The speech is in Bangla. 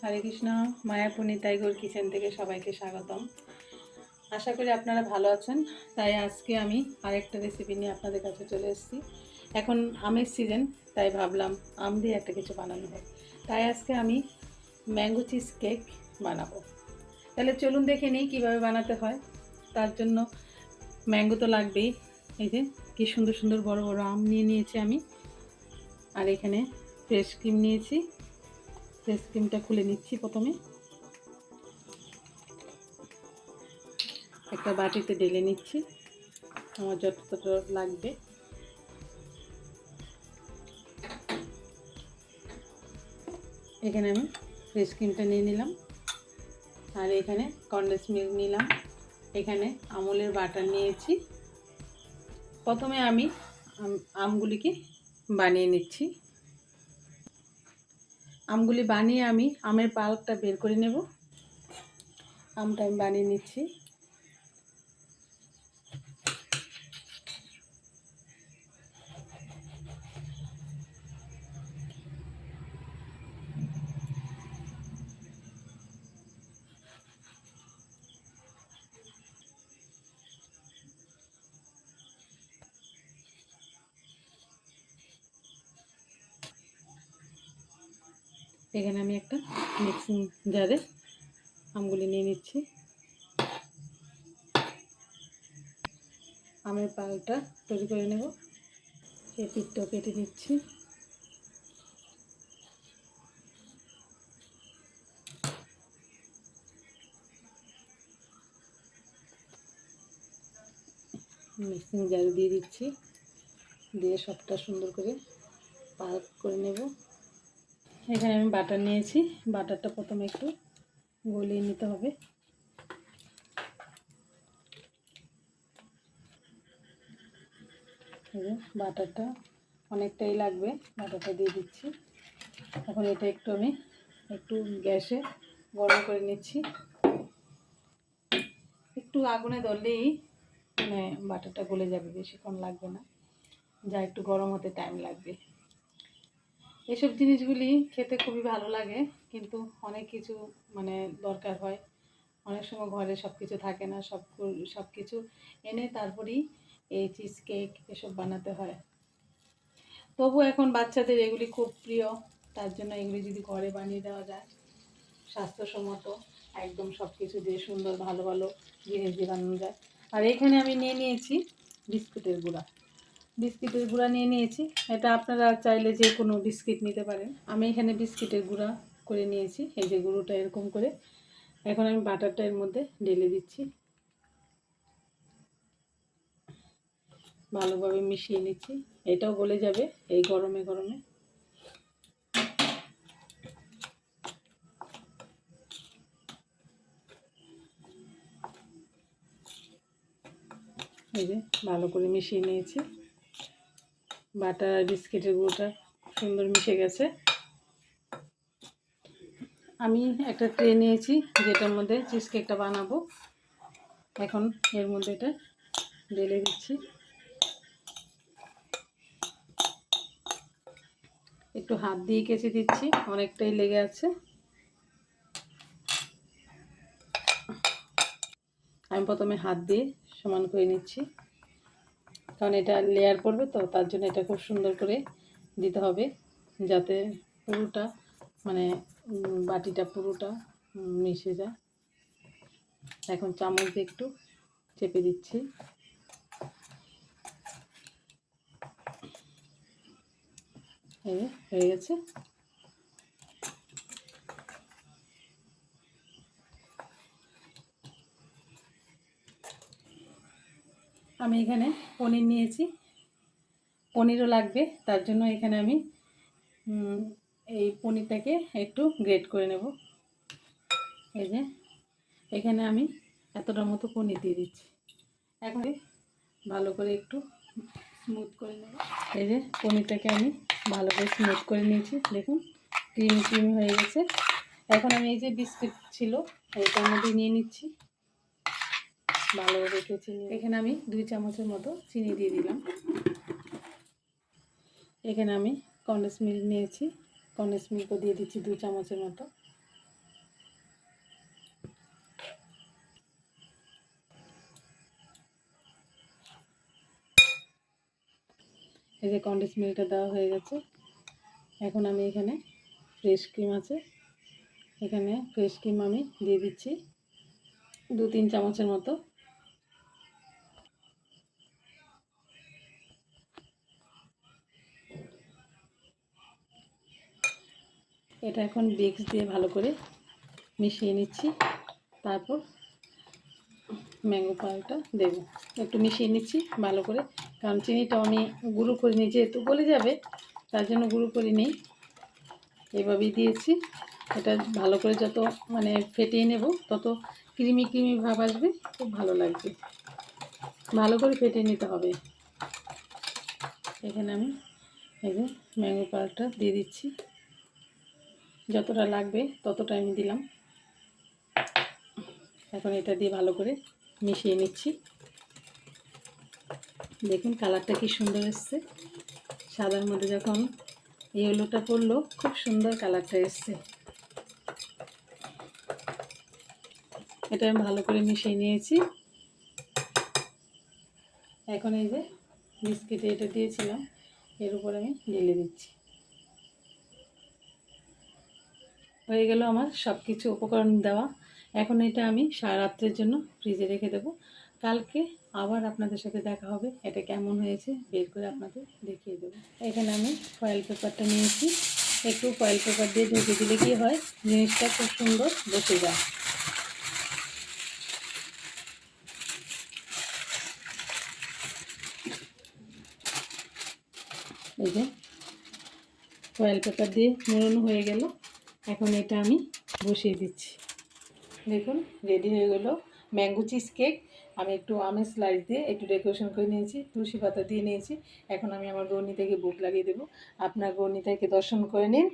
হরে কৃষ্ণ। মায়াপুনী টাইগর কিচেন থেকে সবাইকে স্বাগতম। আশা করি আপনারা ভালো আছেন। তাই আজকে আমি আরেকটা রেসিপি নিয়ে আপনাদের কাছে চলে এসেছি। এখন আমের সিজন, তাই ভাবলাম আম দিয়ে একটা কিছু বানানো হয়। তাই আজকে আমি ম্যাঙ্গো চিজ কেক বানাবো। তাহলে চলুন দেখে নিই কীভাবে বানাতে হয়। তার জন্য ম্যাঙ্গো তো লাগবেই। এই যে কি সুন্দর সুন্দর বড় বড় আম নিয়ে নিয়েছি আমি। আর এখানে ফ্রেশ ক্রিম নিয়েছি। ফ্রেশ ক্রিমটা খুলে নিচ্ছি প্রথমে। একটা বাটিতে ঢেলে নিচ্ছি আমার যতটা লাগবে। এখানে আমি ফ্রেশ ক্রিমটা নিয়ে নিলাম, আর এখানে কনডেন্স মিল্ক নিলাম। এখানে আমুলের বাটার নিয়েছি। প্রথমে আমি আমগুলিকে বানিয়ে নিচ্ছি। আমগুলি বানিয়ে আমি আমের পাল্পটা বের করে নেব। আমটা আমি বানিয়ে নিচ্ছি। এখানে আমি একটা মিক্সিং জারে আমগুলি নিয়ে নিচ্ছি। আমের পাল্পটা তৈরি করে নেব। এই পিঠটাও কেটে নিচ্ছি। মিক্সিং জারে দিয়ে দিচ্ছি, দিয়ে সবটা সুন্দর করে পাল্প করে নেব। এখানে আমি বাটার নিয়েছি। বাটারটা প্রথমে একটু গলিয়ে নিতে হবে। বাটারটা অনেকটাই লাগবে, বাটারটা দিয়ে দিচ্ছি। এখন এটা একটু গ্যাসে গরম করে নিচ্ছি। একটু আগুনে ধরলেই মানে বাটারটা গলে যাবে, বেশিক্ষণ লাগবে না, যা একটু গরম হতে টাইম লাগবে। এসব জিনিসগুলি খেতে খুবই ভালো লাগে, কিন্তু অনেক কিছু মানে দরকার হয়। অনেক সময় ঘরে সব কিছু থাকে না, সব কিছু এনে তারপরেই এই চিজ কেক এসব বানাতে হয়। তবু এখন বাচ্চাদের এগুলি খুব প্রিয়, তার জন্য এগুলি যদি ঘরে বানিয়ে দেওয়া যায় স্বাস্থ্যসম্মত, একদম সব কিছু দিয়ে সুন্দর ভালো ভালো জিনিস দিয়ে বানানো যায়। আর এখানে আমি নিয়ে নিয়েছি বিস্কুটের গুঁড়া। বিস্কিটের গুঁড়া নিয়ে নিয়েছি। এটা আপনারা চাইলে যে কোনো বিস্কিট নিতে পারেন। আমি এখানে বিস্কিটের গুঁড়া করে নিয়েছি। এই যে গুঁড়োটা এরকম করে। এখন আমি বাটারটা এর মধ্যে ঢেলে দিচ্ছি, ভালোভাবে মিশিয়ে নিচ্ছি। এটাও গলে যাবে এই গরমে গরমে। এই যে ভালো করে মিশিয়ে নিয়েছি। বাটার আর বিস্কিটের গুঁড়োটা সুন্দর মিশে গেছে। আমি একটা ট্রে নিয়েছি যেটার মধ্যে চিজ কেকটা বানাবো। এখন এর মধ্যে এটা ঢেলে দিচ্ছি। একটু হাত দিয়ে কেচে দিচ্ছি, অনেকটাই লেগে আছে। আমি প্রথমে হাত দিয়ে সমান করে নিচ্ছি, কারণ এটা লেয়ার পড়বে, তো তার জন্য এটা খুব সুন্দর করে দিতে হবে যাতে পুরোটা মানে বাটিটা পুরোটা মিশে যায়। এখন চামচ দিয়ে একটু চেপে দিচ্ছি। এই হয়ে গেছে। আমি এখানে পনির নিয়েছি, পনিরও লাগবে, তার জন্য এখানে আমি এই পনিরটাকে একটু গ্রেট করে নেব। এই যে এখানে আমি এতটার মতো পনির দিয়ে দিচ্ছি। এখন ভালো করে একটু স্মুথ করে নেব। এই যে পনিরটাকে আমি ভালো করে স্মুথ করে নিয়েছি, দেখুন ক্রিমি ক্রিমি হয়ে গেছে। এখন আমি এই যে বিস্কিট ছিল এইটার মধ্যে নিয়ে নিচ্ছি, ভালোভাবে চিনি। এখানে আমি 2 চামচের মতো চিনি দিয়ে দিলাম। এখানে আমি কনডেন্স মিল্ক নিয়েছি, কনডেন্স মিল্কও দিয়ে দিচ্ছি 2 চামচের মতো। এই যে কনডেন্স মিল্কটা দেওয়া হয়ে গেছে। এখন আমি এখানে ফ্রেশ ক্রিম আছে, এখানে ফ্রেশ ক্রিম আমি দিয়ে দিচ্ছি 2-3 চামচের মতো। এটা এখন বিক্স দিয়ে ভালো করে মিশিয়ে নিচ্ছি। তারপর ম্যাঙ্গো পাউডারটা দেবো, একটু মিশিয়ে নিচ্ছি ভালো করে, কারণ চিনিটাও আমি গুঁড়ো করে নিই, যেহেতু গলে যাবে তার জন্য গুঁড়ো করে নিই। এভাবেই দিয়েছি। এটা ভালো করে যত মানে ফেটিয়ে নেব তত ক্রিমি ক্রিমি ভাব আসবে, খুব ভালো লাগবে। ভালো করে ফেটিয়ে নিতে হবে। এখানে আমি এই যে ম্যাঙ্গো পাউডারটা দিয়ে দিচ্ছি, যতটা লাগবে ততটা আমি দিলাম। এখন এটা দিয়ে ভালো করে মিশিয়ে নিচ্ছি। দেখুন কালারটা কি সুন্দর এসছে, সাদার মধ্যে যখন ইয়েলোটা পড়লো খুব সুন্দর কালারটা এসছে। এটা আমি ভালো করে মিশিয়ে নিয়েছি। এখন এই যে বিস্কিটে এটা দিয়েছিলাম এর উপর আমি ঢেলে দিচ্ছি। হয়ে গেল আমার সব কিছু উপকরণ দেওয়া। এখন এটা আমি সারা রাত্রের জন্য ফ্রিজে রেখে দেবো। কালকে আবার আপনাদের সাথে দেখা হবে, এটা কেমন হয়েছে বের করে আপনাদের দেখিয়ে দেবো। এখানে আমি ফয়েল পেপারটা নিয়েছি, একটু ফয়েল পেপার দিয়ে ঢেকে দিলে কী হয়, জিনিসটা খুব সুন্দর বসে যায়। এই যে ফয়েল পেপার দিয়ে মোড়ানো হয়ে গেল। এখন এটা আমি বসিয়ে দিচ্ছি। দেখুন রেডি হয়ে গেল ম্যাঙ্গো চিজ কেক। আমি একটু আমের স্লাইস দিয়ে একটু ডেকোরেশন করে নিয়েছি, তুলসী পাতা দিয়ে নিয়েছি। এখন আমি আমার গৌনি থেকে বুক লাগিয়ে দেবো। আপনার গৌনি থেকে দর্শন করে নিন।